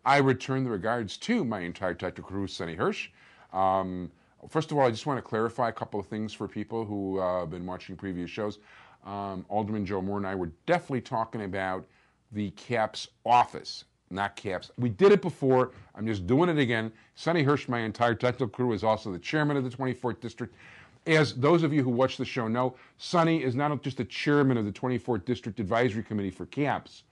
I return the regards to my entire technical crew, Sonny Hersh. First of all, I just want to clarify a couple of things for people who have been watching previous shows. Alderman Joe Moore and I were definitely talking about the CAPS office, not CAPS. We did it before. I'm just doing it again. Sonny Hersh, my entire technical crew, is also the chairman of the 24th District. As those of you who watch the show know, Sonny is not just the chairman of the 24th District Advisory Committee for CAPS.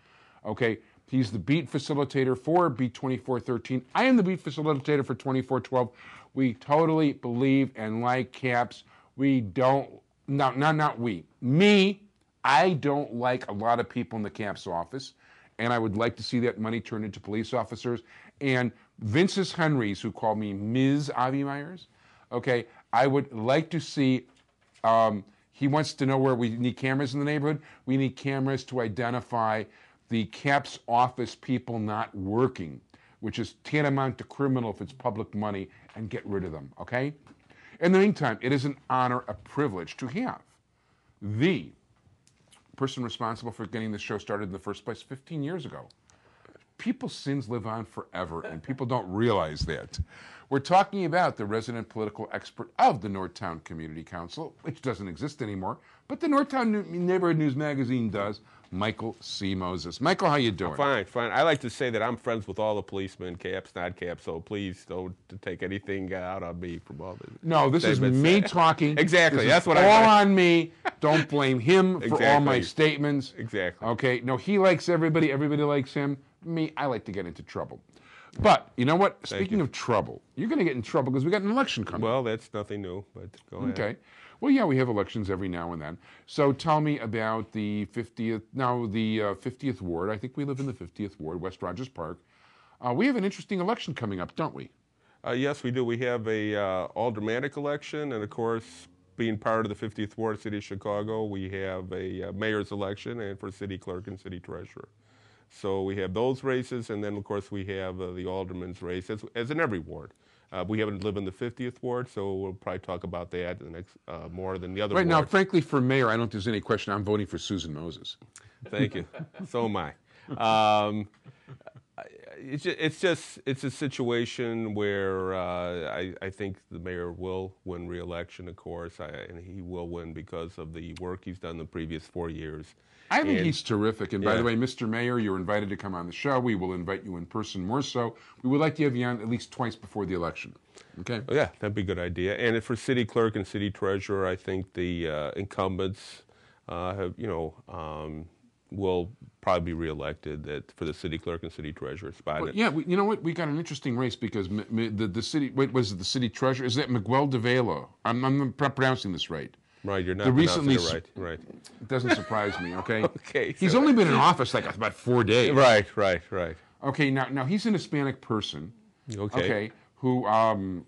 Okay, he's the beat facilitator for Beat 2413. I am the beat facilitator for 2412. We totally believe and like CAPS. We don't, not we. Me, I don't like a lot of people in the CAPS office, and I would like to see that money turned into police officers. And Vince's Henrys, who call me Ms. Avi Meyers, okay, I would like to see, he wants to know where we need cameras in the neighborhood. We need cameras to identify the CAPS office people not working, which is tantamount to criminal if it's public money, and get rid of them, okay? In the meantime, it is an honor, a privilege to have the person responsible for getting this show started in the first place 15 years ago. People's sins live on forever, and people don't realize that. We're talking about the resident political expert of the Northtown Community Council, which doesn't exist anymore, but the Northtown Neighborhood News Magazine does, Michael C. Moses. Michael, how you doing? Fine, fine. I like to say that I'm friends with all the policemen, CAPS, not CAPS, so please don't take anything out on me from all this. No, this is me talking. Exactly, that's what all on me. Don't blame him for all my statements. Exactly. Okay, no, he likes everybody likes him. Me, I like to get into trouble. But, you know what? Speaking of trouble, you're going to get in trouble because we got an election coming. Well, that's nothing new, but go ahead. Okay. Well, yeah, we have elections every now and then. So tell me about the 50th Ward. I think we live in the 50th Ward, West Rogers Park. We have an interesting election coming up, don't we? Yes, we do. We have a aldermanic election, and of course, being part of the 50th Ward, City of Chicago, we have a mayor's election and for city clerk and city treasurer. So we have those races, and then, of course, we have the alderman's race, as in every ward. We haven't lived in the 50th Ward, so we'll probably talk about that in the next, more than the other wards. Right now, frankly, for mayor, I don't think there's any question. I'm voting for Susan Moses. Thank you. So am I. It's a situation where I think the mayor will win re-election, of course, and he will win because of the work he's done the previous 4 years. I think he's terrific. And by the way, Mr. Mayor, you're invited to come on the show. We will invite you in person more so. We would like to have you on at least twice before the election. Okay? Oh, yeah, that'd be a good idea. And for city clerk and city treasurer, I think the incumbents will probably be reelected for the city clerk and city treasurer spot. Well, yeah, you know what? We got an interesting race because the city, was it the city treasurer? Is that Miguel de Velo? I'm not pronouncing this right. Right, you're not pronouncing it right. Right. It doesn't surprise me, okay? Okay. He's only been in office like about 4 days. Right. Okay, now he's an Hispanic person. Okay. Who, and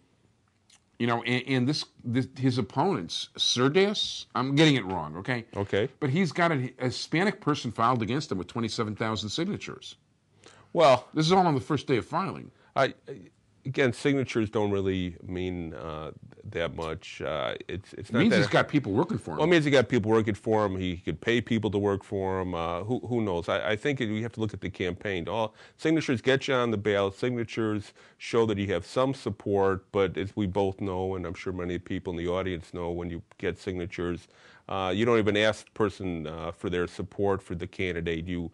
his opponents, Cerdas, I'm getting it wrong, okay? Okay. But he's got a Hispanic person filed against him with 27,000 signatures. Well, this is all on the first day of filing. Again, signatures don't really mean that much. It means he's got people working for him. Well, it means he got people working for him. He could pay people to work for him. Who knows? I think we have to look at the campaign. All signatures get you on the ballot. Signatures show that you have some support. But as we both know, and I'm sure many people in the audience know, when you get signatures, you don't even ask the person for their support for the candidate. You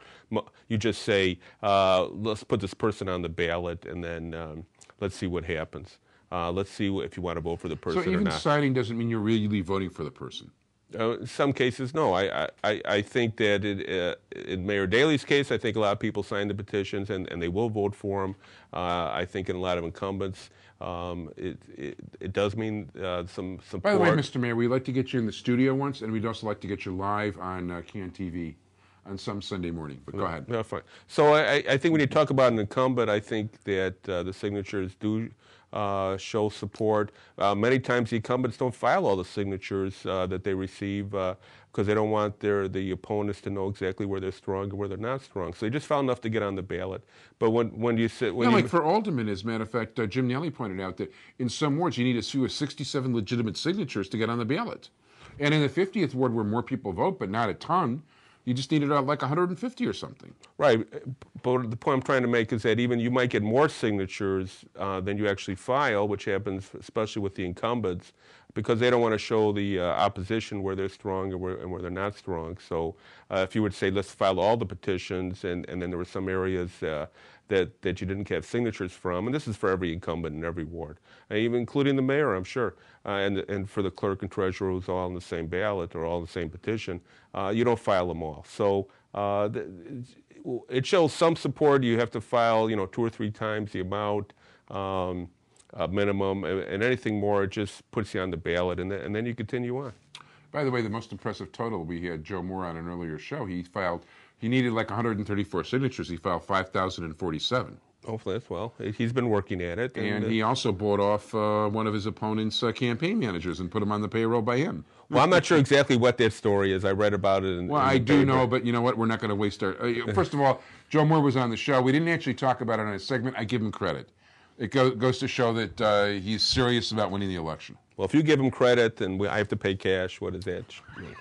just say, let's put this person on the ballot, and then let's see what happens. Let's see if you want to vote for the person or not. So even signing doesn't mean you're really voting for the person? In some cases, no. I think that in Mayor Daley's case, I think a lot of people signed the petitions and they will vote for him. I think in a lot of incumbents, it does mean some support. By the way, Mr. Mayor, we'd like to get you in the studio once, and we'd also like to get you live on CAN TV on some Sunday morning. But go ahead. No, fine. So I think when you talk about an incumbent, I think that the signatures do show support. Many times the incumbents don't file all the signatures that they receive because they don't want the opponents to know exactly where they're strong and where they're not strong. So they just file enough to get on the ballot. But when you sit... like for aldermen, as a matter of fact, Jim Nally pointed out that in some wards you need a few of 67 legitimate signatures to get on the ballot. And in the 50th ward where more people vote, but not a ton, You just needed like 150 or something. Right, but the point I'm trying to make is that even you might get more signatures than you actually file, which happens especially with the incumbents, because they don't want to show the opposition where they're strong and where they're not strong. So if you would say, let's file all the petitions, and then there were some areas that you didn't have signatures from, and this is for every incumbent in every ward, even including the mayor, I'm sure, and for the clerk and treasurer who's all on the same ballot or all on the same petition, you don't file them all. So it shows some support. You have to file, 2 or 3 times the amount minimum, and anything more, it just puts you on the ballot, and then you continue on. By the way, the most impressive total, we had Joe Moore on an earlier show. He needed like 134 signatures. He filed 5,047. Hopefully that's well. He's been working at it. And he also bought off one of his opponent's campaign managers and put him on the payroll by him. Well, I'm not sure exactly what that story is. I read about it. I do know, but you know what? We're not going to waste our... first of all, Joe Moore was on the show. We didn't actually talk about it in a segment. I give him credit. It goes to show that he's serious about winning the election. Well, if you give him credit and I have to pay cash, what does that mean?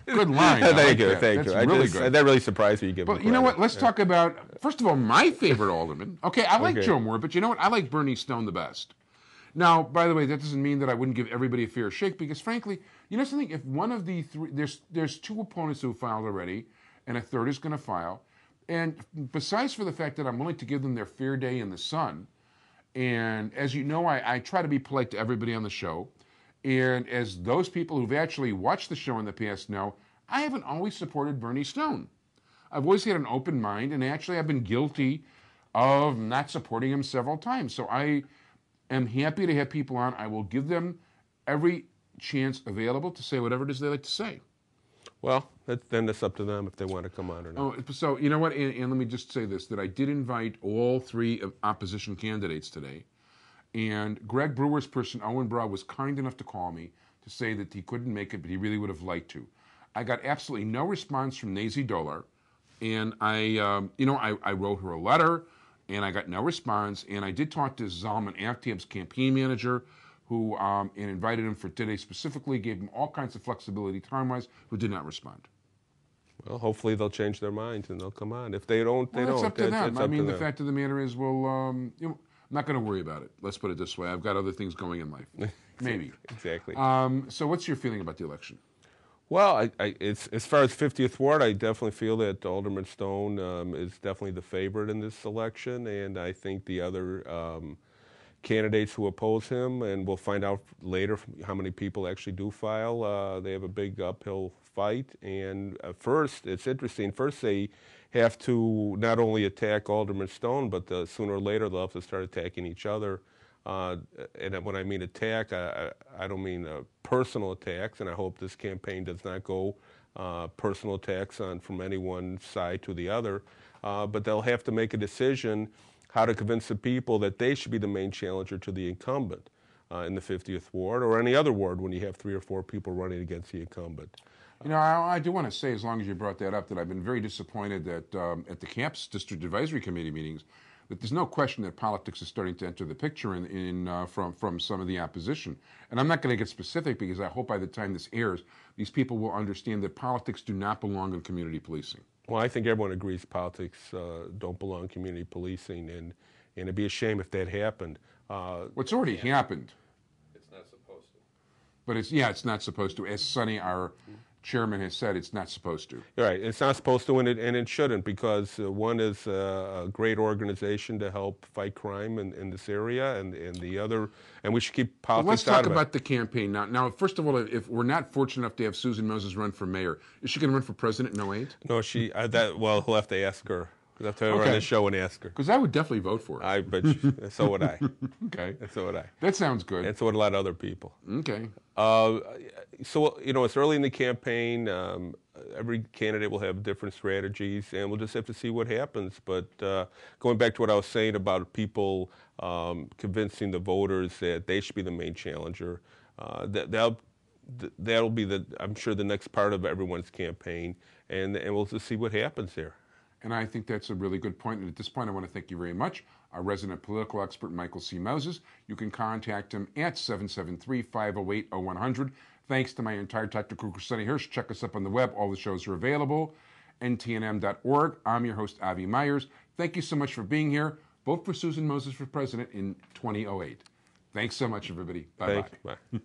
Good line. Thank you. That's really good. That really surprised me. You give him But you know what? Let's talk about, first of all, my favorite alderman. Okay, I like Joe Moore, but you know what? I like Bernie Stone the best. Now, by the way, that doesn't mean that I wouldn't give everybody a fair shake, because frankly, you know something? If one of the 3, there's 2 opponents who filed already, and a third is going to file, and besides for the fact that I'm willing to give them their fair day in the sun, and as you know, I try to be polite to everybody on the show, and as those people who've actually watched the show in the past know, I haven't always supported Bernie Stone. I've always had an open mind, and actually I've been guilty of not supporting him several times. So I am happy to have people on. I will give them every chance available to say whatever it is they like to say. Well, then it's up to them if they want to come on or not. Oh, so you know what? And let me just say this, that I did invite all 3 opposition candidates today. And Greg Brewer's person, Owen Brow, was kind enough to call me to say that he couldn't make it, but he really would have liked to. I got absolutely no response from Nazy Dolar. And I wrote her a letter, and I got no response. And I did talk to Zalman Aftab's campaign manager, who and invited him for today specifically, gave him all kinds of flexibility time-wise, who did not respond. Well, hopefully they'll change their minds and they'll come on. If they don't, they don't. It's up to them. I mean, the fact of the matter is, I'm not going to worry about it. Let's put it this way. I've got other things going in life. Maybe. Exactly. So what's your feeling about the election? Well, it's as far as 50th Ward, I definitely feel that Alderman Stone is definitely the favorite in this election, and I think the other candidates who oppose him, and we'll find out later how many people actually do file, they have a big uphill fight. And first, it's interesting, first they have to not only attack Alderman Stone, but sooner or later they'll have to start attacking each other. And when I mean attack, I don't mean personal attacks, and I hope this campaign does not go personal attacks from any one side to the other, but they'll have to make a decision how to convince the people that they should be the main challenger to the incumbent in the 50th Ward or any other ward when you have 3 or 4 people running against the incumbent. You know, I do want to say, as long as you brought that up, that I've been very disappointed that at the CAPS District Advisory Committee meetings, that there's no question that politics is starting to enter the picture from some of the opposition. And I'm not going to get specific because I hope by the time this airs, these people will understand that politics do not belong in community policing. Well, I think everyone agrees politics don't belong in community policing, and it'd be a shame if that happened. What's already happened. It's not supposed to. But it's not supposed to. As Sonny, our chairman, has said, it's not supposed to. Right, it's not supposed to, and it shouldn't, because one is a great organization to help fight crime in this area, and the other, and we should keep politics out of it. Let's talk about the campaign now. Now, first of all, if we're not fortunate enough to have Susan Moses run for mayor, is she going to run for president in 08? No, well, he'll have to ask her. We'll have to have her on the show and ask her. Because I would definitely vote for her. But so would I. Okay. So would I. That sounds good. And so would a lot of other people. Okay. So, it's early in the campaign. Every candidate will have different strategies, and we'll just have to see what happens. But going back to what I was saying about people convincing the voters that they should be the main challenger, that'll be, I'm sure, the next part of everyone's campaign, and we'll just see what happens there. And I think that's a really good point. And at this point, I want to thank you very much, our resident political expert, Michael C. Moses. You can contact him at 773-508-0100. Thanks to my entire technical crew, Sonny Hersh. Check us up on the web. All the shows are available. ntnm.org. I'm your host, Avi Meyers. Thank you so much for being here. Vote for Susan Moses for president in 2008. Thanks so much, everybody. Bye-bye. Bye.